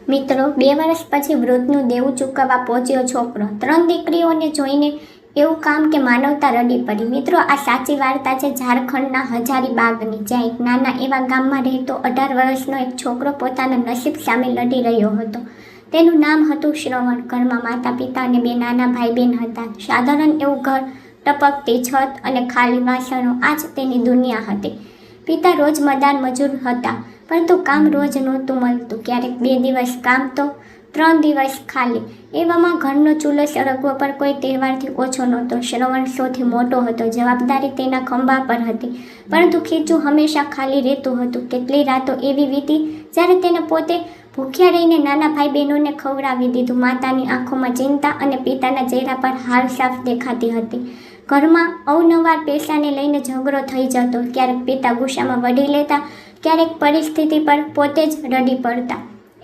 મિત્રો, 2 વર્ષ પછી વૃદ્ધનું દેવું ચૂકવવા પહોંચ્યો છોકરો. 3 દીકરીઓને જોઈને એવું કામ કે માનવતા રડી પડી. મિત્રો, આ સાચી વાર્તા છે ઝારખંડના હજારીબાગની, જ્યાં એક નાના એવા ગામમાં રહેતો 18 વર્ષનો એક છોકરો પોતાના નસીબ સામે લડી રહ્યો હતો. તેનું નામ હતું શ્રવણ. ઘરમાં માતા પિતા અને 2 નાના ભાઈ બહેન હતા. સાધારણ એવું ઘર, ટપકતી છત અને ખાલી વાસણો, આ જ તેની દુનિયા હતી. પિતા રોજ મદાન મજૂર હતા, પરંતુ કામ રોજ નહોતું મળતું. ક્યારેક 2 દિવસ કામ તો 3 દિવસ ખાલી. એવામાં ઘરનો ચૂલો સળગવો પર કોઈ તહેવારથી ઓછો નહોતો. શ્રવણ સૌથી મોટો હતો. જવાબદારી તેના ખંભા પર હતી, પરંતુ ખીચું હંમેશા ખાલી રહેતું હતું. કેટલી રાતો એવી વીતી જ્યારે તેને પોતે ભૂખ્યા રહીને નાના ભાઈ બહેનોને ખવડાવી દીધું. માતાની આંખોમાં ચિંતા અને પિતાના ચહેરા પર હાર સાફ દેખાતી હતી. ઘરમાં અવનવાર પૈસાને લઈને ઝઘડો થઈ જતો. ક્યારેક પિતા ગુસ્સામાં વઢી લેતા, ક્યારેક પરિસ્થિતિ પર પોતે જ રડી પડતા.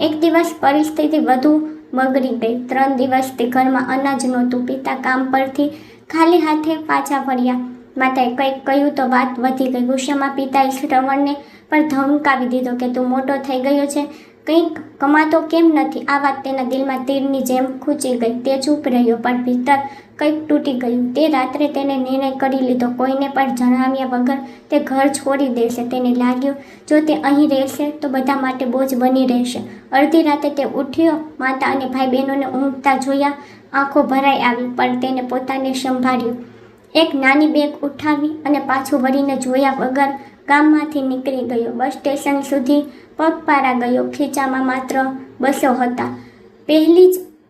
એક દિવસ પરિસ્થિતિ વધુ બગડી ગઈ. 3 દિવસથી ઘરમાં અનાજ નહોતું. પિતા કામ પરથી ખાલી હાથે પાછા ફર્યા. માતાએ કંઈક કહ્યું તો વાત વધી ગઈ. ગુસ્સામાં પિતાએ શ્રવણને પણ ધમકાવી દીધો કે તું મોટો થઈ ગયો છે, કંઈક કમાતો કેમ નથી? આ વાત તેના દિલમાં તીરની જેમ ખૂંચી ગઈ. તે ચૂપ રહ્યો, પણ ભીતર કંઈક તૂટી ગયું. તે રાત્રે તેને નિર્ણય કરી લીધો, કોઈને પણ જણાવ્યા વગર તે ઘર છોડી દેશે. તેને લાગ્યું જો તે અહીં રહેશે તો બધા માટે બોજ બની રહેશે. અડધી રાતે તે ઉઠ્યો. માતા અને ભાઈ બહેનોને ઊંઘતા જોયા આંખો ભરાઈ આવી, પણ તેને પોતાને સંભાળ્યું. એક નાની બેગ ઉઠાવી અને પાછું વળીને જોયા વગર ગામમાંથી નીકળી ગયો. બસ સ્ટેશન સુધી પગપાળા ગયો. ખીચામાં માત્ર 200 હતા. પહેલી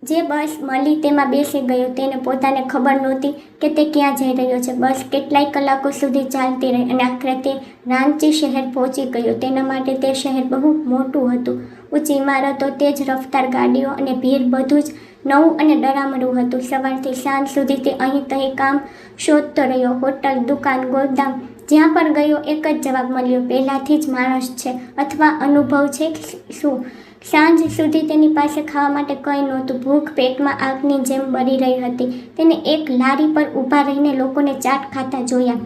જે બસ મળી તેમાં બેસી ગયો. તેને પોતાને ખબર નહોતી કે તે ક્યાં જઈ રહ્યો છે. બસ કેટલાય કલાકો સુધી ચાલતી રહી અને આખરે તે રાંચી શહેર પહોંચી ગયો. તેના માટે તે શહેર બહુ મોટું હતું. ઊંચી ઇમારતો, તેજ રફતાર ગાડીઓ અને ભીડ, બધું જ નવું અને ડરામણું હતું. સવારથી સાંજ સુધી તે અહીં તહીં કામ શોધતો રહ્યો. હોટલ, દુકાન, ગોદામ, જ્યાં પણ ગયો એક જ જવાબ મળ્યો, પહેલાંથી જ માણસ છે અથવા અનુભવ છે શું? સાંજ સુધી તેની પાસે ખાવા માટે કંઈ નહોતું. ભૂખ પેટમાં આગની જેમ બળી રહી હતી. તેને એક લારી પર ઊભા રહીને લોકોને ચાટ ખાતા જોયા.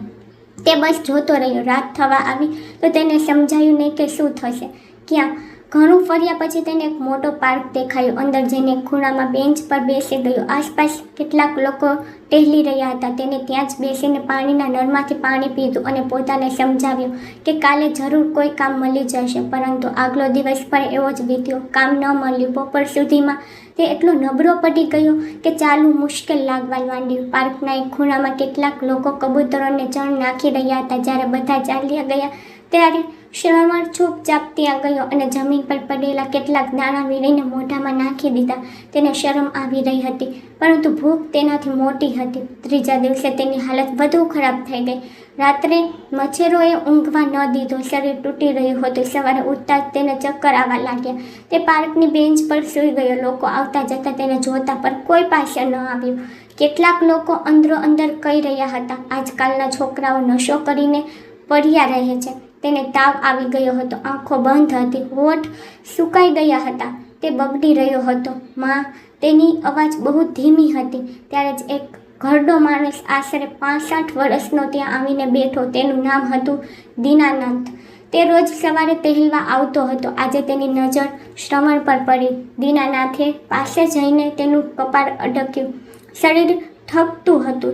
તે બસ જોતો રહ્યો. રાત થવા આવી તો તેને સમજાયું નહીં કે શું થશે. ક્યાં? ઘણું ફર્યા પછી તેને એક મોટો પાર્ક દેખાયો. અંદર જઈને એક ખૂણામાં બેન્ચ પર બેસી ગયો. આસપાસ કેટલાક લોકો ટહેલી રહ્યા હતા. તેને ત્યાં જ બેસીને પાણીના નળમાંથી પાણી પીધું અને પોતાને સમજાવ્યું કે કાલે જરૂર કોઈ કામ મળી જશે. પરંતુ આગલો દિવસ પણ એવો જ વીત્યો. કામ ન મળ્યું. બપોર સુધીમાં તે એટલો નબળો પડી ગયો કે ચાલવું મુશ્કેલ લાગવા માંડ્યું. પાર્કના એક ખૂણામાં કેટલાક લોકો કબૂતરોને ચણ નાખી રહ્યા હતા. જ્યારે બધા ચાલ્યા ગયા ત્યારે શ્રવણ ચૂપચાપ ત્યાં ગયો અને જમીન પર પડેલા કેટલાક દાણા વીણીને મોઢામાં નાખી દીધા. તેને શરમ આવી રહી હતી, પરંતુ ભૂખ તેનાથી મોટી હતી. ત્રીજા દિવસે તેની હાલત વધુ ખરાબ થઈ ગઈ. રાત્રે મચ્છરોએ ઊંઘવા ન દીધો. શરીર તૂટી રહ્યું હતું. સવારે ઉઠતા જ તેને ચક્કર આવવા લાગ્યા. તે પાર્કની બેન્ચ પર સૂઈ ગયો. લોકો આવતા જતા તેને જોતા, પણ કોઈ પાસે ન આવ્યું. કેટલાક લોકો અંદરો અંદર કહી રહ્યા હતા, આજકાલના છોકરાઓ નશો કરીને પડ્યા રહે છે. તેને તાવ આવી ગયો હતો. આંખો બંધ હતી. હોઠ સુકાઈ ગયા હતા. તે બગડી રહ્યો હતો. માં, તેની અવાજ બહુ ધીમી હતી. ત્યારે જ એક ઘરડો માણસ આશરે 65 વર્ષનો ત્યાં આવીને બેઠો. તેનું નામ હતું દીનાનાથ. તે રોજ સવારે ટહેલવા આવતો હતો. આજે તેની નજર શ્રવણ પર પડી. દીનાનાથે પાસે જઈને તેનું કપાળ અડક્યું. શરીર થકતું હતું.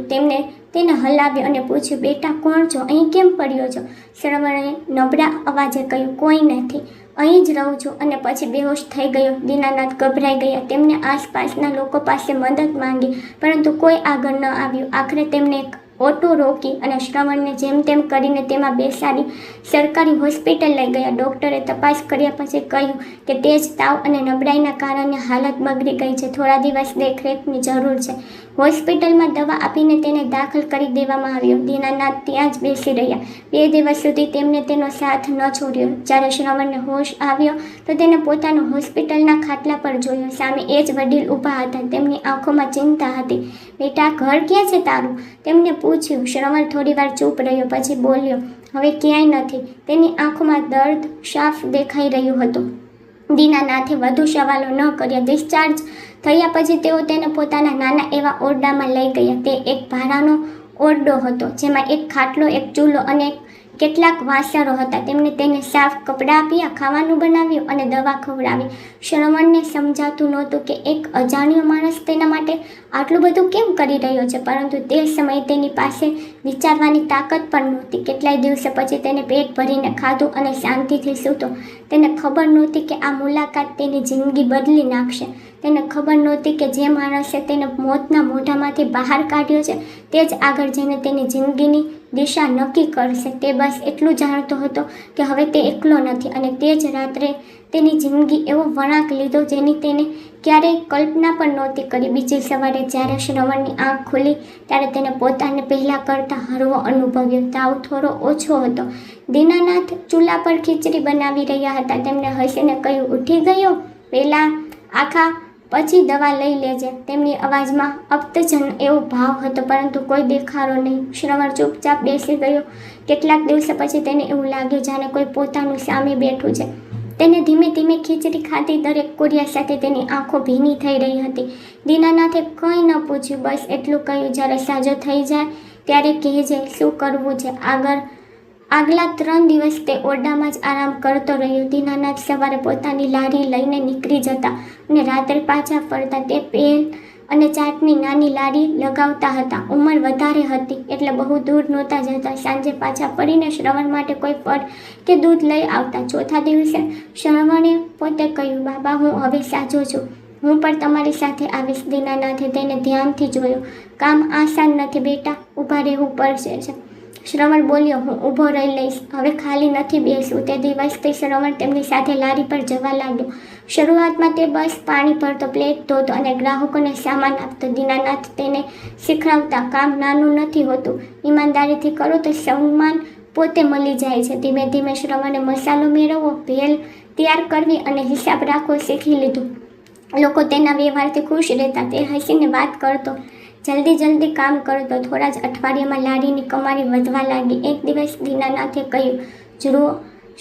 તેને હલાવ્યો અને પૂછ્યું, બેટા કોણ છો? અહીં કેમ પડ્યો છો? શ્રવણે નબળા અવાજે કહ્યું, કોઈ નથી, અહીં જ રહું છું. અને પછી બેહોશ થઈ ગયો. દીનાનાથ ગભરાઈ ગયા. તેમને આસપાસના લોકો પાસે મદદ માંગી, પરંતુ કોઈ આગળ ન આવ્યું. આખરે તેમને એક ઓટો રોકી અને શ્રવણને જેમ તેમ કરીને તેમાં બેસાડી સરકારી હોસ્પિટલ લઈ ગયા. ડૉક્ટરે તપાસ કર્યા પછી કહ્યું કે તેજ તાવ અને નબળાઈના કારણે હાલત બગડી ગઈ છે. થોડા દિવસ દેખરેખની જરૂર છે. હોસ્પિટલમાં દવા આપીને તેને દાખલ કરી દેવામાં આવ્યો. દીનાનાથ ત્યાં જ બેસી રહ્યા. 2 દિવસ સુધી તેમને તેનો સાથ ન છોડ્યો. જ્યારે શ્રવણને હોશ આવ્યો તો તેને પોતાનો હોસ્પિટલના ખાટલા પર જોયો. સામે એ જ વડીલ ઊભા હતા. તેમની આંખોમાં ચિંતા હતી. બેટા, ઘર ક્યાં છે તારું? તેમને પૂછ્યું. શ્રવણ થોડીવાર ચૂપ રહ્યો, પછી બોલ્યો, હવે ક્યાંય નથી. તેની આંખોમાં દર્દ સાફ દેખાઈ રહ્યું હતું. દીનાનાથે વધુ સવાલો ન કર્યા. ડિસ્ચાર્જ થયા પછી તેઓ તેને પોતાના નાના એવા ઓરડામાં લઈ ગયા. તે એક ભાડાનો ઓરડો હતો, જેમાં એક ખાટલો, એક ચૂલો અને કેટલાક વાસણો હતા, તેમણે તેને સાફ કપડાં આપ્યા, ખાવાનું બનાવ્યું અને દવા ખવડાવી. શ્રવણને સમજાતું નહોતું કે એક અજાણ્યો માણસ તેના માટે આટલું બધું કેમ કરી રહ્યો છે, પરંતુ તે સમયે તેની પાસે વિચારવાની તાકાત પણ નહોતી. કેટલાય દિવસો પછી તેને પેટ ભરીને ખાધું અને શાંતિથી સૂતો. તેને ખબર નહોતી કે આ મુલાકાત તેની જિંદગી બદલી નાખશે. તેને ખબર નહોતી કે જે માણસે તેને મોતના મોઢામાંથી બહાર કાઢ્યો છે તે જ આગળ જઈને તેની જિંદગીની દિશા નક્કી કરશે. તે બસ એટલું જાણતો હતો કે હવે તે એકલો નથી, અને તે જ રાત્રે તેની જિંદગી એવો વળાંક લીધો જેની તેને ક્યારેય કલ્પના પણ નહોતી કરી. બીજી સવારે જ્યારે શ્રવણની આંખ ખુલી ત્યારે તેને પોતાને પહેલાં કરતાં હળવો અનુભવ્યો. તાવ થોડો ઓછો હતો. દીનાનાથ ચૂલા પર ખીચડી બનાવી રહ્યા હતા. તેમણે હસીને કહ્યું, ઉઠી ગયો? પહેલાં આખા પછી દવા લઈ લેજે. તેમની અવાજમાં અપ્તજન એવો ભાવ હતો, પરંતુ કોઈ દેખાડો નહીં. શ્રવણ ચૂપચાપ બેસી ગયો. કેટલાક દિવસો પછી તેને એવું લાગ્યું જાણે કોઈ પોતાનું સામે બેઠું છે. તેને ધીમે ધીમે ખીચડી ખાધી. દરેક કોરિયા સાથે તેની આંખો ભીની થઈ રહી હતી. દીનાનાથે કંઈ ન પૂછ્યું, બસ એટલું કહ્યું, જ્યારે સાજો થઈ જાય ત્યારે કહેજે શું કરવું છે. આગલા 3 દિવસ તે ઓરડામાં જ આરામ કરતો રહ્યો. દીનાનાથ સવારે પોતાની લારી લઈને નીકળી જતા અને રાત્રે પાછા ફરતા. તે પેલ અને ચાટની નાની લારી લગાવતા હતા. ઉંમર વધારે હતી એટલે બહુ દૂર નહોતા જતા. સાંજે પાછા ફરીને શ્રવણ માટે કોઈ ફળ કે દૂધ લઈ આવતા. ચોથા દિવસે શ્રવણે પોતે કહ્યું, બાબા, હું હવે સાજો છું, હું પણ તમારી સાથે આવીશ. દીનાનાથે તેને ધ્યાનથી જોયો. કામ આસાન નથી બેટા, ઊભા રહેવું પડશે છે. શ્રવણ બોલ્યો, હું ઊભો રહી લઈશ, હવે ખાલી નથી બેસવું. તે દિવસથી શ્રવણ તેમની સાથે લારી પર જવા લાગ્યો. શરૂઆતમાં તે બસ પાણી ભરતો, પ્લેટ ધોતો અને ગ્રાહકોને સામાન આપતો. દીનાનાથ તેને શીખવાડતા, કામ નાનું નથી હોતું, ઈમાનદારીથી કરો તો સન્માન પોતે મળી જાય છે. ધીમે ધીમે શ્રવણે મસાલો મેળવવો, ભેલ તૈયાર કરવી અને હિસાબ રાખવો શીખી લીધું. લોકો તેના વ્યવહારથી ખુશ રહેતા. તે હસીને વાત કરતો, જલ્દી કામ કરતો. થોડા જ અઠવાડિયામાં લારીની કમાણી વધવા લાગી. એક દિવસ દીનાનાથે કહ્યું, જુઓ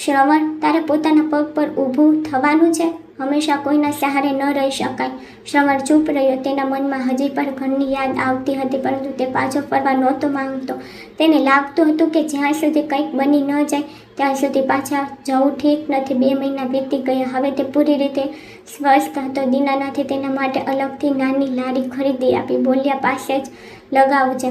શ્રવણ, તારે પોતાના પગ પર ઊભું થવાનું છે. હંમેશા કોઈના સહારે ન રહી શકાય. શ્રવણ ચૂપ રહ્યો. તેના મનમાં હજી પણ ઘરની યાદ આવતી હતી, પરંતુ તે પાછો ફરવા નહોતો માંગતો. તેને લાગતું હતું કે જ્યાં સુધી કંઈક બની ન જાય ત્યાં સુધી પાછા જવું ઠીક નથી. 2 મહિના વીતી ગયા. હવે તે પૂરી રીતે સ્વસ્થ હતો. દીનાનાથે તેના માટે અલગથી નાની લારી ખરીદી આપી. બોલ્યા, પાસે જ લગાવજે,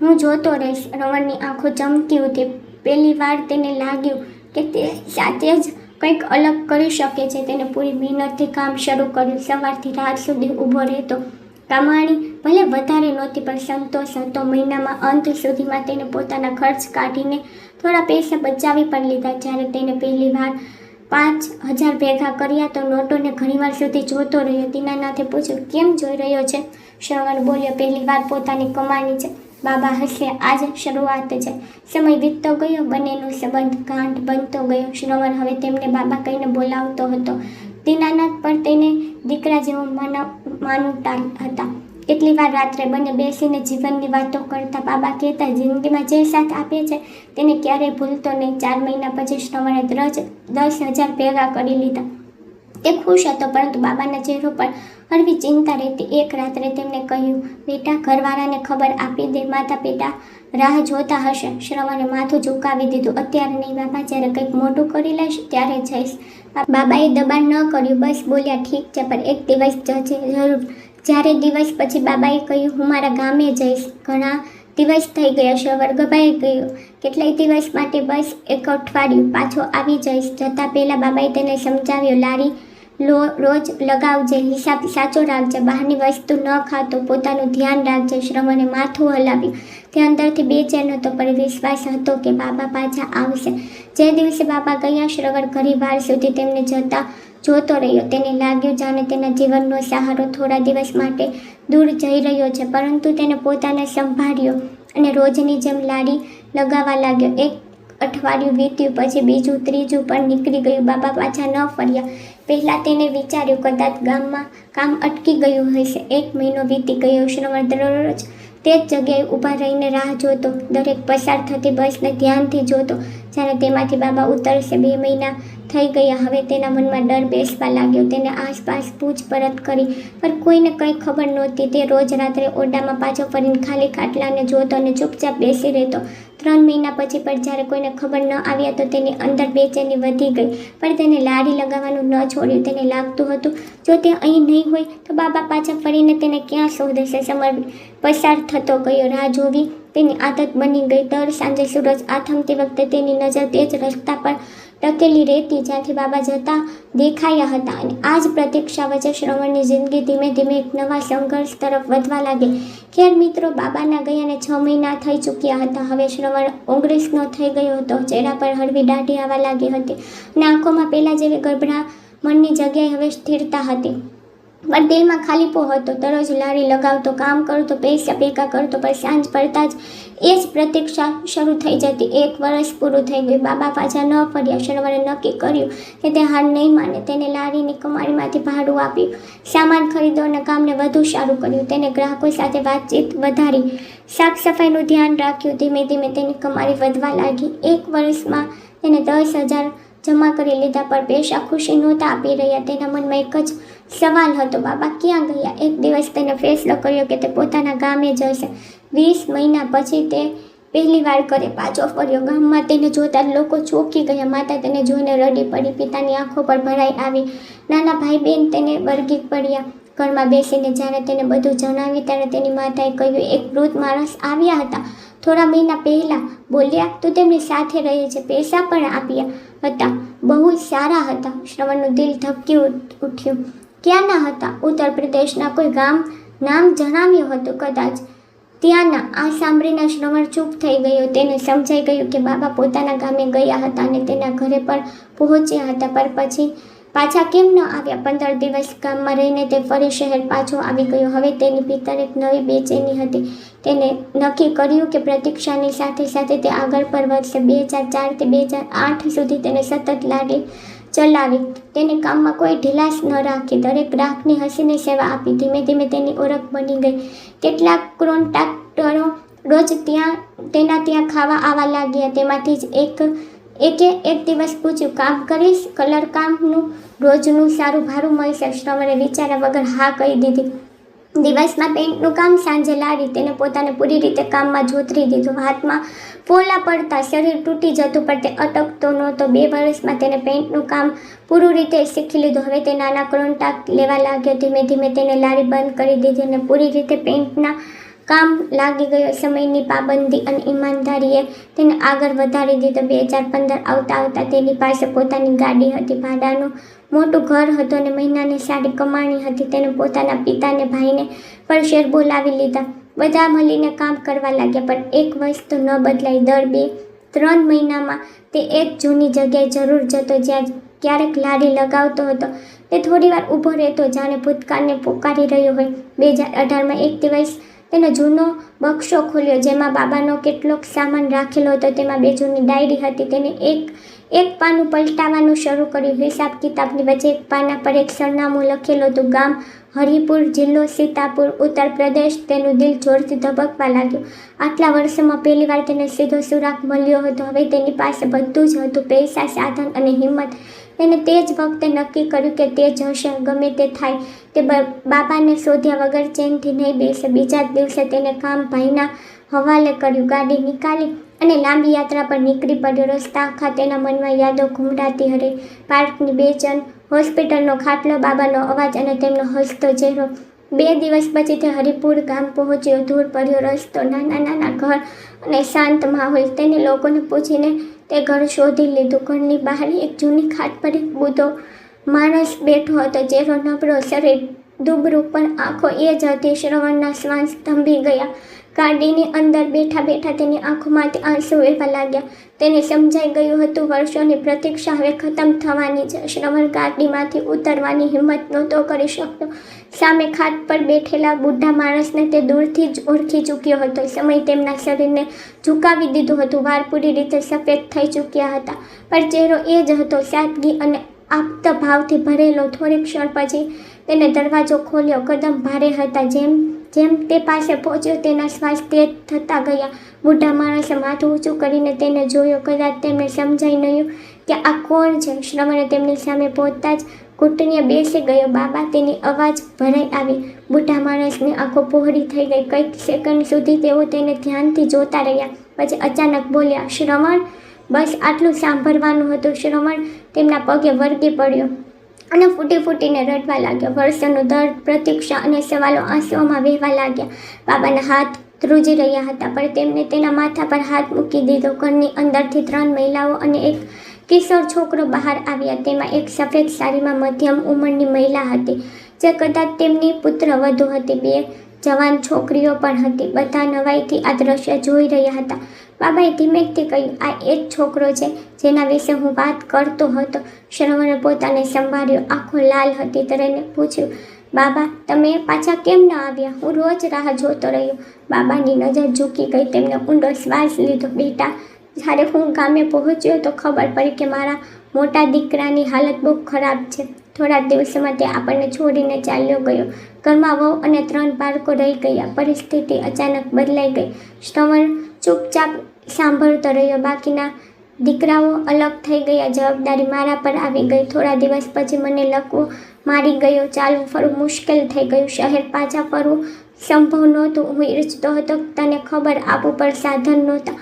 હું જોતો રહીશ. શ્રવણની આંખો ચમકી ઉઠી. પહેલી વાર તેને લાગ્યું કે તે સાથે જ કંઈક અલગ કરી શકે છે. તેને પૂરી મહેનતથી કામ શરૂ કર્યું. સવારથી રાત સુધી ઊભો રહેતો. કમાણી ભલે વધારે નહોતી પણ સંતોષ હતો. મહિનામાં અંત સુધીમાં તેને પોતાના ખર્ચ કાઢીને થોડા પૈસા બચાવી પણ લીધા. જ્યારે તેને પહેલી વાર 5,000 ભેગા કર્યા તો નોટોને ઘણીવાર સુધી જોતો રહ્યો. દીનાનાથે પૂછ્યું, કેમ જોઈ રહ્યો છે? શ્રવણ બોલ્યો, પહેલી વાર પોતાની કમાણી છે. બાબા હસ્યા, આજ શરૂઆત છે. સમય વીતતો ગયો. બંનેનો સંબંધ ગાંઠ બનતો ગયો. શ્રવણ હવે તેમને બાબા કહીને બોલાવતો હતો. દીનાનાથ પણ તેને દીકરા જેવો માનતા હતા. કેટલી વાર રાત્રે બંને બેસીને જીવનની વાતો કરતા. બાબા કહેતા, જિંદગીમાં જે સાથ આપે છે તેને ક્યારેય ભૂલતો નહીં. 4 મહિના પછી શ્રવણે 10,000 ભેગા કરી લીધા. તે ખુશ હતો, પરંતુ બાબાના ચહેરો પર હળવી ચિંતા રહેતી. એક રાત્રે તેમને કહ્યું, બેટા, ઘરવાળાને ખબર આપી દે, માતા પિતા રાહ જોતા હશે. શ્રવણે માથું ઝુકાવી દીધું. અત્યારે નહીં બાબા, જ્યારે કંઈક મોટું કરી લઈશ ત્યારે જઈશ. બાબાએ દબાણ ન કર્યું, બસ બોલ્યા, ઠીક છે, પણ એક દિવસ જજે જરૂર. જ્યારે દિવસ પછી બાબાએ કહ્યું, હું મારા ગામે જઈશ. ઘણા દિવસ થઈ ગયા. શ્રવણ ગભાઈ ગયો. કેટલાય દિવસ માટે, બસ એક અઠવાડિયું, પાછો આવી જઈશ. જતાં પહેલાં બાબાએ તેને સમજાવ્યો, લારી રોજ લગાવજે, હિસાબ સાચો રાખજે, બહારની વસ્તુ ન ખાતો, પોતાનું ધ્યાન રાખજે. શ્રવણે માથું હલાવ્યું. તે અંદરથી બેચેન હતો, પણ વિશ્વાસ હતો કે બાબા પાછા આવશે. જે દિવસે બાબા ગયા, શ્રવણ ઘણીવાર સુધી તેમને જતા જોતો રહ્યો. તેને લાગ્યું જાણે તેના જીવનનો સહારો થોડા દિવસ માટે દૂર જઈ રહ્યો છે, પરંતુ તેને પોતાને સંભાળ્યો અને રોજની જેમ લારી લગાવવા લાગ્યો. એક અઠવાડિયું વીત્યું, પછી બીજું, ત્રીજું પણ નીકળી ગયું. બાબા પાછા ન ફર્યા. પહેલાં તેને વિચાર્યું, કદાચ ગામમાં કામ અટકી ગયું હશે. 1 મહિનો વીતી ગયો. શ્રવણ દરરોજ તે જ જગ્યાએ ઊભા રહીને રાહ જોતો. દરેક પસાર થતી બસને ધ્યાનથી જોતો, જ્યારે તેમાંથી બાબા ઉતરશે. 2 મહિના થઈ ગયા. હવે તેના મનમાં ડર બેસવા લાગ્યો. તેને આસપાસ પૂછપરછ કરી પણ કોઈને કંઈ ખબર નહોતી. તે રોજ રાત્રે ઓરડામાં પાછો ફરીને ખાલી ખાટલાને જોતો અને ચૂપચાપ બેસી રહેતો. 3 મહિના પછી પણ જ્યારે કોઈને ખબર ન આવ્યા તો તેની અંદર બેચેની વધી ગઈ. પણ તેને લારી લગાવવાનું ન છોડ્યું. તેને લાગતું હતું જો તે અહીં નહીં હોય તો બાબા પાછા ફરીને તેને ક્યાં શોધશે. સમય પસાર થતો ગયો. રાહ જોવી તેની આદત બની ગઈ. દર સાંજે સૂરજ આથમતી વખતે તેની નજર તે જ રસ્તા પર ટકેલી રહેતી જ્યાંથી બાબા જતા દેખાયા હતા. અને આ જ પ્રતીક્ષા વચ્ચે શ્રવણની જિંદગી ધીમે ધીમે એક નવા સંઘર્ષ તરફ વધવા લાગી. ખેર મિત્રો, બાબાના ગયાને 6 મહિના થઈ ચૂક્યા હતા. હવે શ્રવણ 19નો થઈ ગયો હતો. ચહેરા પર હળવી દાઢી આવવા લાગી હતી અને આંખોમાં પહેલાં જેવી ગભરા મનની જગ્યાએ હવે સ્થિરતા હતી. પણ દિલમાં ખાલીપો હતો. દરરોજ લારી લગાવતો, કામ કરતો, પૈસા ભેગા કરતો, પણ સાંજ પડતા જ એ જ પ્રતીક્ષા શરૂ થઈ જતી. 1 વર્ષ પૂરું થઈ ગયું. બાબા પાછા ન ફર્યા. શ્રવણે નક્કી કર્યું કે તે હાર નહીં માને. તેને લારીની કમાણીમાંથી ભાડું આપ્યું, સામાન ખરીદો અને કામને વધુ સારું કર્યું. તેને ગ્રાહકો સાથે વાતચીત વધારી, સાફ સફાઈનું ધ્યાન રાખ્યું. ધીમે ધીમે તેની કમાણી વધવા લાગી. 1 વર્ષમાં તેને 10,000 જમા કરી લીધા. પણ પૈસા ખુશી નહોતા આપી રહ્યા. તેના મનમાં એક જ સવાલ હતો, બાબા ક્યાં ગયા? એક દિવસ તેને ફેસલો કર્યો કે તે પોતાના ગામે જશે. 20 મહિના પછી તે પહેલી વાર ઘરે પાછો ફર્યો. ગામમાં તેને જોતા લોકો ચોંકી ગયા. માતા તેને જોઈને રડી પડી. પિતાની આંખો પર ભરાઈ આવી. નાના ભાઈ બહેન તેને વળગી પડ્યા. ઘરમાં બેસીને જ્યારે તેને બધું જણાવ્યું ત્યારે તેની માતાએ કહ્યું, એક વૃદ્ધ માણસ આવ્યા હતા થોડા મહિના પહેલાં. બોલ્યા તું તેમની સાથે રહે છે. પૈસા પણ આપ્યા હતા. બહુ સારા હતા. શ્રવણનું દિલ ધબકી ઉઠ્યું. ક્યાંના હતા? ઉત્તર પ્રદેશના કોઈ ગામ નામ જણાવ્યું હતું કદાચ. ત્યાંના. આ સાંભળીને શ્રવણ ચૂપ થઈ ગયો. તેને સમજાઈ ગયું કે બાબા પોતાના ગામે ગયા હતા અને તેના ઘરે પણ પહોંચ્યા હતા. પણ પછી પાછા કેમ ન આવ્યા? 15 દિવસ ગામમાં રહીને તે ફરી શહેર પાછો આવી ગયો. હવે તેની ભીતર એક નવી બેચેની હતી. તેને નક્કી કર્યું કે પ્રતીક્ષાની સાથે સાથે તે આગળ પર વધશે. 2004 થી 2008 સુધી તેને સતત લારી ચલાવી. તેને કામમાં કોઈ ઢીલાસ ન રાખી. દરેક ગ્રાહકની હસીને સેવા આપી. ધીમે ધીમે તેની ઓળખ બની ગઈ. કેટલાક કોન્ટ્રાક્ટરો રોજ તેના ત્યાં ખાવા આવવા લાગ્યા. તેમાંથી જ એક દિવસ પૂછ્યું, કામ કરીશ? કલર કામનું રોજનું સારું ભાડું મળશે. શ્રવણે વિચાર્યા વગર હા કહી દીધી. દિવસમાં પેઇન્ટનું કામ, સાંજે લારી. તેને પોતાને પૂરી રીતે કામમાં જોતરી દીધું. હાથમાં ફોલ્લા પડતા, શરીર તૂટી જતું, પણ તે અટકતો નહોતો. 2 વર્ષમાં તેને પેઇન્ટનું કામ પૂરું રીતે શીખી લીધું. હવે તે નાના કોન્ટ્રાક્ટ લેવા લાગ્યો. ધીમે ધીમે તેને લારી બંધ કરી દીધી અને પૂરી રીતે પેઇન્ટના કામ લાગી ગયો. સમયની પાબંદી અને ઈમાનદારીએ તેને આગળ વધારી દીધો. 2015 આવતા તેની પાસે પોતાની ગાડી હતી, ભાડાનું મોટું ઘર હતું અને મહિનાની સારી કમાણી હતી. તેને પોતાના પિતાને, ભાઈને પણ શેર બોલાવી લીધા. બધા મળીને કામ કરવા લાગ્યા. પણ એક વસ્તુ ન બદલાઈ. દર 2-3 મહિનામાં તે એક જૂની જગ્યાએ જરૂર જતો જ્યાં ક્યારેક લારી લગાવતો હતો. તે થોડીવાર ઊભો રહેતો જાણે ભૂતકાળને પોકારી રહ્યો હોય. 2018માં એક દિવસ તેનો જૂનો બક્સો ખોલ્યો જેમાં બાબાનો કેટલોક સામાન રાખેલો હતો. તેમાં 2 જૂની ડાયરી હતી. તેને એક પાનું પલટાવવાનું શરૂ કર્યું. હિસાબ કિતાબની વચ્ચે એક પાના પર એક સરનામું લખેલું હતું, ગામ હરિપુર, જિલ્લો સીતાપુર, ઉત્તર પ્રદેશ. તેનું દિલ જોરથી ધબકવા લાગ્યું. આટલા વર્ષોમાં પહેલીવાર તેને સીધો સુરાગ મળ્યો હતો. હવે તેની પાસે બધું જ હતું, પૈસા, સાધન અને હિંમત. તેને તે જ વખતે નક્કી કર્યું કે તે જશે, ગમે તે થાય. તે બાબાને શોધ્યા વગર ચેનથી નહીં બેસે. બીજા જ દિવસે તેને કામ ભાઈના હવાલે કર્યું. ગાડી નીકાળી અને લાંબી યાત્રા પર નીકળી પડ્યો. રસ્તા આખા તેના મનમાં યાદો ઘૂમરાતી હતી. પાર્કની બેચેન, હોસ્પિટલનો ખાટલો, બાબાનો અવાજ અને તેમનો હસતો ચહેરો. 2 દિવસ પછી તે હરિપુર ગામ પહોંચ્યો. ધૂળ ભર્યો રસ્તો, નાના ઘર અને શાંત માહોલ. તેને લોકોને પૂછીને તે ઘર શોધી લીધું. ઘરની બહાર એક જૂની ખાટ પર એક બુઢો માણસ બેઠો હતો. ચહેરો નબળો, શરીર દુબળું, પણ આંખો એ જ હતી. શ્રવણના શ્વાસ થંભી ગયા. ગાડીની અંદર બેઠા તેની આંખોમાંથી આંસુ વહેવા લાગ્યા. તેને સમજાઈ ગયું હતું વર્ષોની પ્રતીક્ષા હવે ખતમ થવાની છે. શ્રવણ ગાડીમાંથી ઉતરવાની હિંમત નહોતો કરી શકતો. સામે ખાટ પર બેઠેલા બુઢા માણસને તે દૂરથી જ ઓળખી ચૂક્યો હતો. સમય તેમના શરીરને ઝુકાવી દીધું હતું. વાળ પૂરી રીતે સફેદ થઈ ચૂક્યા હતા, પણ ચહેરો એ જ હતો, સાદગી અને આપતા ભાવથી ભરેલો. થોડીક ક્ષણ પછી તેને દરવાજો ખોલ્યો. કદમ ભારે હતા. જેમ તે પાસે પહોંચ્યો તેના શ્વાસ તેજ થતા ગયા. બુઢા માણસે માથું ઊંચું કરીને તેને જોયો. કદાચ તેમને સમજાઈ નહીં કે આ કોણ છે. શ્રવણે તેમની સામે પહોંચતા જ ઘૂંટણીએ બેસી ગયો. બાબા, તેની અવાજ ભરાઈ આવી. બુઢા માણસની આંખો પહોળી થઈ ગઈ. કંઈક સેકન્ડ સુધી તેઓ તેને ધ્યાનથી જોતા રહ્યા. પછી અચાનક બોલ્યા, શ્રવણ. બસ આટલું સાંભળવાનું હતું. શ્રવણ તેમના પગે વળગી પડ્યો અને ફૂટી ફૂટીને રડવા લાગ્યો. વર્ષોનું દર્દ, પ્રતીક્ષા અને સવાલો આંસુઓમાં વહેવા લાગ્યા. બાબાના હાથ ધ્રુજી રહ્યા હતા, પણ તેમણે તેના માથા પર હાથ મૂકી દીધો. ઘરની અંદરથી 3 મહિલાઓ અને એક કિશોર છોકરો બહાર આવ્યા. તેમાં એક સફેદ સાડીમાં મધ્યમ ઉંમરની મહિલા હતી, જે કદાચ તેમની પુત્રવધુ હતી. 2 જવાન છોકરીઓ પણ હતી. બધા નવાઈથી આ દ્રશ્ય જોઈ રહ્યા હતા. બાબાએ ધીમેકથી કહ્યું, આ એ જ છોકરો છે જેના વિશે હું વાત કરતો હતો. શ્રવણે પોતાને સંભાળ્યો. આંખો લાલ હતી. તેને પૂછ્યું, બાબા, તમે પાછા કેમ ન આવ્યા? હું રોજ રાહ જોતો રહ્યો. બાબાની નજર ઝૂકી ગઈ. તેમણે ઊંડો શ્વાસ લીધો. બેટા, જ્યારે હું ગામે પહોંચ્યો તો ખબર પડી કે મારા મોટા દીકરાની હાલત બહુ ખરાબ છે. થોડા દિવસોમાં તે આપણને છોડીને ચાલ્યો ગયો. ઘરમાં વહુ અને 3 બાળકો રહી ગયા. પરિસ્થિતિ અચાનક બદલાઈ ગઈ. શ્રવણ ચૂપચાપ સાંભળતો રહ્યો. બાકીના દીકરાઓ અલગ થઈ ગયા. જવાબદારી મારા પર આવી ગઈ. થોડા દિવસ પછી મને લકવો મારી ગયો. ચાલવું ફરવું મુશ્કેલ થઈ ગયું. શહેર પાછા ફરવું સંભવ નહોતું. હું ઈચ્છતો હતો તને ખબર આપું, પણ સાધન નહોતા.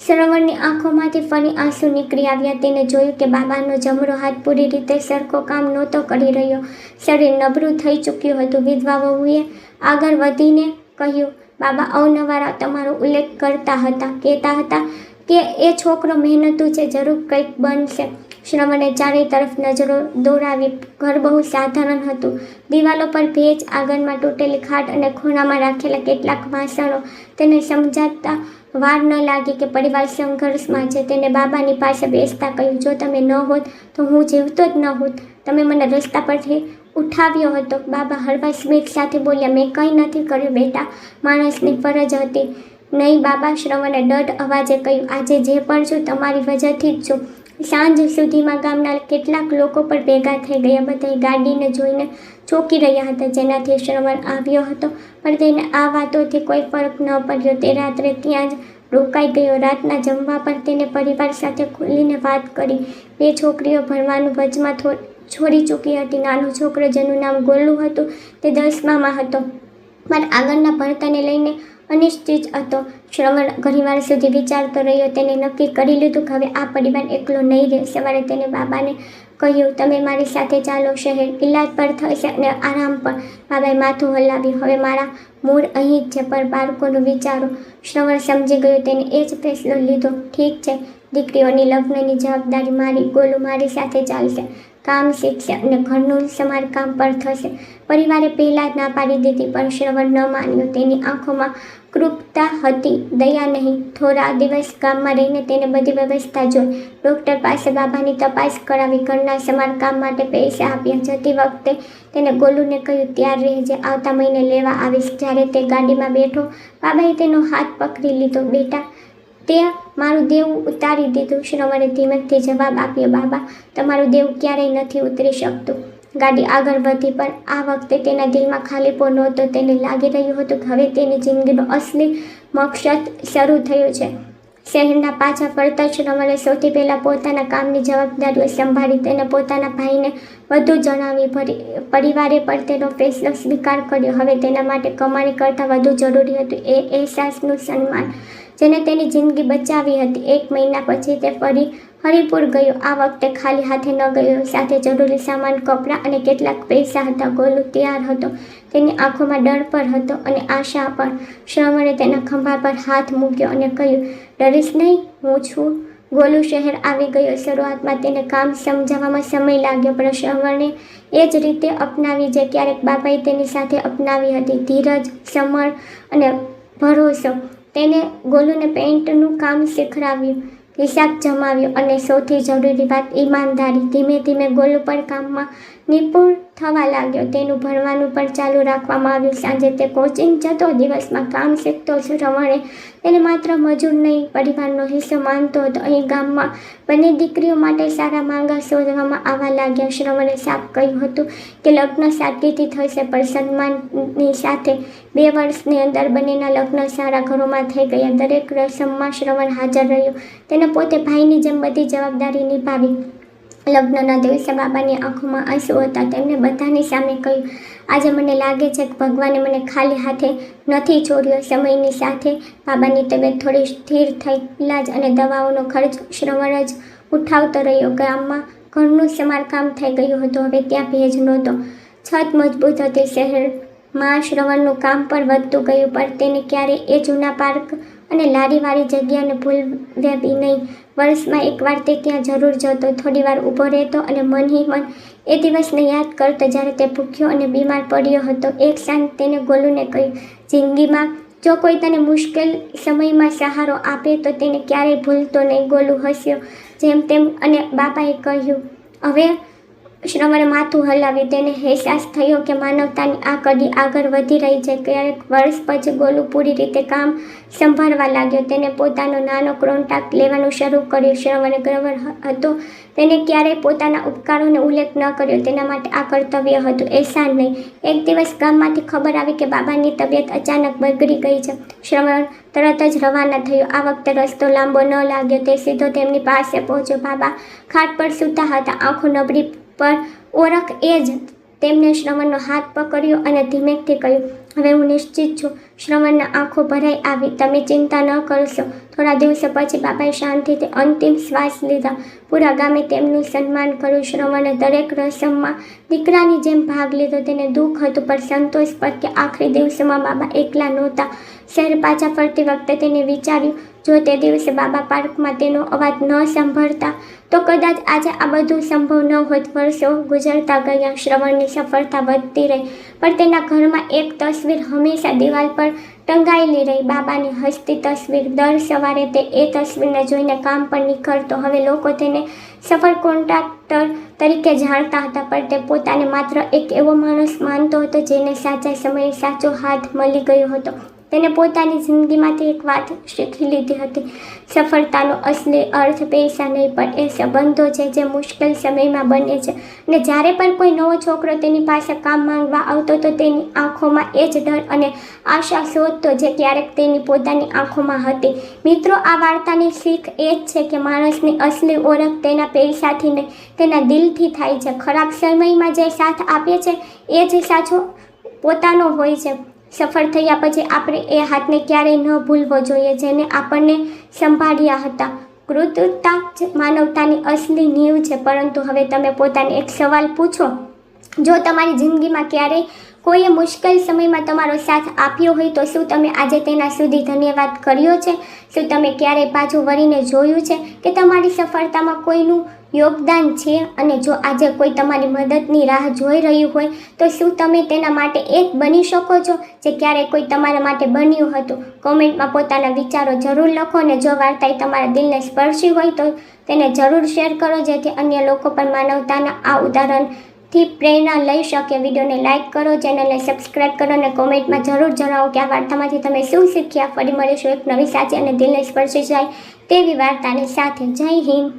શ્રવણની આંખોમાંથી ફરી આંસુ નીકળી આવ્યા. તેને જોયું કે બાબાનો જમણો હાથ પૂરી રીતે સરખો કામ નહોતો કરી રહ્યો. શરીર નબળું થઈ ચૂક્યું હતું. વિધવા વહુએ આગળ વધીને કહ્યું, બાબા અવનવાર તમારો ઉલ્લેખ કરતા હતા, કહેતા હતા કે એ છોકરો મહેનતુ છે, જરૂર કંઈક બનશે. શ્રવણે ચારે તરફ નજરો દોડાવી. ઘર બહુ સાધારણ હતું. દિવાલો પર ભેજ, આંગણમાં તૂટેલી ખાટ અને ખૂણામાં રાખેલા કેટલાક વાસણો. તેને સમજાતા વાર ન લાગી કે પરિવાર સંઘર્ષમાં છે. તેને બાબાની પાસે બેસતા કહ્યું, જો તમે ન હોત તો હું જીવતો જ ન હોત. તમે મને રસ્તા પરથી ઉઠાવ્યો હતો. બાબા હળવા સ્મિત સાથે બોલ્યા, મેં કંઈ નથી કર્યું બેટા, માણસની ફરજ હતી. નહીં બાબા, શ્રવણે દઢ અવાજે કહ્યું, આજે જે પણ છું તમારી વજહથી જ છું. સાંજ સુધીમાં ગામના કેટલાક લોકો પણ ભેગા થઈ ગયા. બધાએ ગાડીને જોઈને ચોંકી રહ્યા હતા. જેનાથી શ્રવણ આવ્યો હતો, પણ તેને આ વાતોથી કોઈ ફરક ન પડ્યો. તે રાત્રે ત્યાં જ રોકાઈ ગયો. રાતના જમવા પર તેને પરિવાર સાથે ખુલીને વાત કરી. 2 છોકરીઓ ભણવાનું વચમાં છોડી ચૂકી હતી. નાનો છોકરો જેનું નામ ગોલુ હતું, તે 10મામાં હતો, પણ આગળના ભણતરને લઈને અનિશ્ચિત હતો. શ્રવણ ઘણીવાર સુધી વિચારતો રહ્યો. તેને નક્કી કરી લીધું કે હવે આ પરિવાર એકલો નહીં રહે. સવારે તેને બાબાને કહ્યું, તમે મારી સાથે ચાલો. શહેર ઈલાજ પર થશે અને આરામ પણ. બાબાએ માથું હલાવ્યું. હવે મારા મૂળ અહીં જ છે, પણ બાળકોનું વિચારો. શ્રવણ સમજી ગયો. તેને એ જ ફેસલો લીધો. ઠીક છે, દીકરીઓની લગ્નની જવાબદારી મારી. ગોલુ મારી સાથે ચાલશે, કામ શીખશે અને ઘરનું સમારકામ પણ થશે. પરિવારે પહેલાં જ ના પાડી દીધી, પણ શ્રવણ ન માન્યો. તેની આંખોમાં ક્રૂરતા હતી, દયા નહીં. થોડા દિવસ ગામમાં રહીને તેને બધી વ્યવસ્થા જોઈ. ડૉક્ટર પાસે બાબાની તપાસ કરાવી. ઘરના સમારકામ માટે પૈસા આપ્યા. જતી વખતે તેને ગોલુને કહ્યું, ત્યાર રહેજે, આવતા મહિને લેવા આવીશ. જ્યારે તે ગાડીમાં બેઠો, બાબાએ તેનો હાથ પકડી લીધો. બેટા, તે મારું દેવું ઉતારી દીધું. શ્રવણે ધીમેકથી જવાબ આપ્યો, બાબા, તમારું દેવું ક્યારેય નથી ઉતરી શકતું. ગાડી આગળ વધી, પણ આ વખતે તેના દિલમાં ખાલીપો નહોતો. તેને લાગી રહ્યું હતું કે હવે તેની જિંદગીનો અસલી મકસદ શરૂ થયો છે. શહેરના પાછા ફરતા શ્રવણે સૌથી પહેલાં પોતાના કામની જવાબદારીઓ સંભાળી. તેને પોતાના ભાઈને વધુ જણાવી. પરિવારે પણ તેનો ફેસલો સ્વીકાર કર્યો. હવે તેના માટે કમાણી કરતાં વધુ જરૂરી હતું એ અહેસાસનું સન્માન, જેને તેની જિંદગી બચાવી હતી. 1 મહિના પછી તે ફરી હરિપુર ગયો. આ વખતે ખાલી હાથે ન ગયો. સાથે જરૂરી સામાન, કપડાં અને કેટલાક પૈસા હતા. ગોલુ તૈયાર હતો. તેની આંખોમાં ડર પણ હતો અને આશા પણ. શ્રવણે તેના ખભા પર હાથ મૂક્યો અને કહ્યું, ડરીશ નહીં, હું છું. ગોલુ શહેર આવી ગયો. શરૂઆતમાં તેને કામ સમજાવવામાં સમય લાગ્યો, પણ શ્રવણે એ જ રીતે અપનાવી જે ક્યારેક બાબાએ તેની સાથે અપનાવી હતી. ધીરજ, સમળ અને ભરોસો. તેને ગોલુને પેઇન્ટનું કામ શીખવાડ્યું, હિસાબ જમાવ્યો અને સૌથી જરૂરી વાત, ઈમાનદારી. ધીમે ધીમે ગોલુ પણ કામમાં નિપુણ થવા લાગ્યો. તેનું ભણવાનું પણ ચાલુ રાખવામાં આવ્યું. સાંજે તે કોચિંગ જતો, દિવસમાં કામ શીખતો. શ્રવણે તેને માત્ર મજૂર નહીં, પરિવારનો હિસ્સો માનતો હતો. અહીં ગામમાં બંને દીકરીઓ માટે સારા માંગા શોધવામાં આવવા લાગ્યા. શ્રવણે સાફ કહ્યું હતું કે લગ્ન સાદગીથી થશે, પણ સન્માનની સાથે. 2 વર્ષની અંદર બંનેના લગ્ન સારા ઘરોમાં થઈ ગયા. દરેક રસમમાં શ્રવણ હાજર રહ્યો. તેને પોતે ભાઈની જેમ બધી જવાબદારી નિભાવી. લગ્નના દિવસે બાબાની આંખોમાં આંસુ હતા. તેમણે બધાની સામે કહ્યું, આજે મને લાગે છે કે ભગવાને મને ખાલી હાથે નથી છોડ્યો. સમયની સાથે બાબાની તબિયત થોડી સ્થિર થઈ. ઇલાજ અને દવાઓનો ખર્ચ શ્રવણ જ ઉઠાવતો રહ્યો. ગામમાં ઘરનું સમારકામ થઈ ગયું હતું. હવે ત્યાં ભેજ નહોતો. છત મજબૂત હતી. શહેરમાં શ્રવણનું કામ પણ વધતું ગયું, પણ તેને ક્યારેય એ જૂના પાર્ક અને લારીવાળી જગ્યાને ભૂલવી નહીં. વર્ષમાં એકવાર તે ત્યાં જરૂર જતો, થોડીવાર ઊભો રહેતો અને મન એ દિવસને યાદ કરતો જ્યારે તે ભૂખ્યો અને બીમાર પડ્યો હતો. એક સાંજ તેને ગોલુને કહ્યું, જિંદગીમાં જો કોઈ તને મુશ્કેલ સમયમાં સહારો આપે તો તેને ક્યારેય ભૂલતો નહીં. ગોલુ હસ્યો જેમ તેમ અને બાબાએ કહ્યું. હવે શ્રવણે માથું હલાવ્યું. તેને અહેસાસ થયો કે માનવતાની આ કડી આગળ વધી રહી છે. ક્યારેક વર્ષ પછી ગોલુ પૂરી રીતે કામ સંભાળવા લાગ્યો. તેને પોતાનો નાનો કોન્ટ્રાક્ટ લેવાનું શરૂ કર્યું. શ્રવણે ગર્વ હતો. તેને ક્યારેય પોતાના ઉપકારોનો ઉલ્લેખ ન કર્યો. તેના માટે આ કર્તવ્ય હતું, એહસાન નહીં. એક દિવસ ગામમાંથી ખબર આવી કે બાબાની તબિયત અચાનક બગડી ગઈ છે. શ્રવણ તરત જ રવાના થયો. આ વખતે રસ્તો લાંબો ન લાગ્યો. તે સીધો તેમની પાસે પહોંચ્યો. બાબા ખાટ પર સૂતા હતા, આંખો નબળી પર ઓળખ એ જ. તેમણે શ્રવણનો હાથ પકડ્યો અને ધીમેથી કહ્યું, હવે હું નિશ્ચિત છું. શ્રવણના આંખો ભરાઈ આવી. તમે ચિંતા ન કરશો. થોડા દિવસો પછી બાબાએ શાંતિથી અંતિમ શ્વાસ લીધા. પૂરા ગામે તેમનું સન્માન કર્યું. શ્રવણે દરેક રસમમાં દીકરાની જેમ ભાગ લીધો. તેને દુઃખ હતું પણ સંતોષ પર કે આખરી દિવસોમાં બાબા એકલા નહોતા. શહેર પાછા ફરતી વખતે તેને વિચાર્યું, જો તે દિવસે બાબા પાર્કમાં તેનો અવાજ ન સાંભળતા તો કદાચ આજે આ બધું સંભવ ન હોત. વર્ષો ગુજરતા ગયા. શ્રવણની સફળતા વધતી રહી, પણ તેના ઘરમાં એક તસવીર હંમેશા દિવાલ પર ટંગાયેલી રહી. બાબાની હસતી તસવીર. દર સવારે તે એ તસવીરને જોઈને કામ પર નીકળતો. હવે લોકો તેને સફળ કોન્ટ્રાક્ટર તરીકે જાણતા હતા, પણ તે પોતાને માત્ર એક એવો માણસ માનતો હતો જેને સાચા સમયે સાચો હાથ મળી ગયો હતો. તેને પોતાની જિંદગીમાંથી એક વાત શીખી લીધી હતી. સફળતાનો અસલી અર્થ પૈસા નહીં, પણ એ સંબંધો છે જે મુશ્કેલ સમયમાં બને છે. અને જ્યારે પણ કોઈ નવો છોકરો તેની પાસે કામ માંગવા આવતો તો તેની આંખોમાં એ જ ડર અને આશા શોધતો જે ક્યારેક તેની પોતાની આંખોમાં હતી. મિત્રો, આ વાર્તાની શીખ એ જ છે કે માણસની અસલી ઓળખ તેના પૈસાથી નહીં, તેના દિલથી થાય છે. ખરાબ સમયમાં જે સાથ આપે છે એ જ સાચો પોતાનો હોય છે. સફળ થયા પછી આપણે એ હાથને ક્યારેય ન ભૂલવો જોઈએ જેને આપણને સંભાળ્યા હતા. કૃતજ્ઞતા જ માનવતાની અસલી નીવ છે. પરંતુ હવે તમે પોતાને એક સવાલ પૂછો, જો તમારી જિંદગીમાં ક્યારેય કોઈએ મુશ્કેલ સમયમાં તમારો સાથ આપ્યો હોય તો શું તમે આજે તેના સુધી ધન્યવાદ કર્યો છે? શું તમે ક્યારેય પાછું વળીને જોયું છે કે તમારી સફળતામાં કોઈનું યોગદાન છે? અને જો આજે કોઈ તમારી મદદની રાહ જોઈ રહ્યું હોય તો શું તમે તેના માટે એક બની શકો છો જે ક્યારેય કોઈ તમારા માટે બન્યું હતું? કોમેન્ટમાં પોતાના વિચારો જરૂર લખો અને જો વાર્તાએ તમારા દિલને સ્પર્શી હોય તો તેને જરૂર શેર કરો જેથી અન્ય લોકો પણ માનવતાના આ ઉદાહરણથી પ્રેરણા લઈ શકે. વિડીયોને લાઇક કરો, ચેનલને સબસ્ક્રાઈબ કરો અને કોમેન્ટમાં જરૂર જણાવો કે આ વાર્તામાંથી તમે શું શીખ્યા. ફરી મળીશું એક નવી સાચી અને દિલને સ્પર્શી જાય તેવી વાર્તાની સાથે. જય હિન્દ.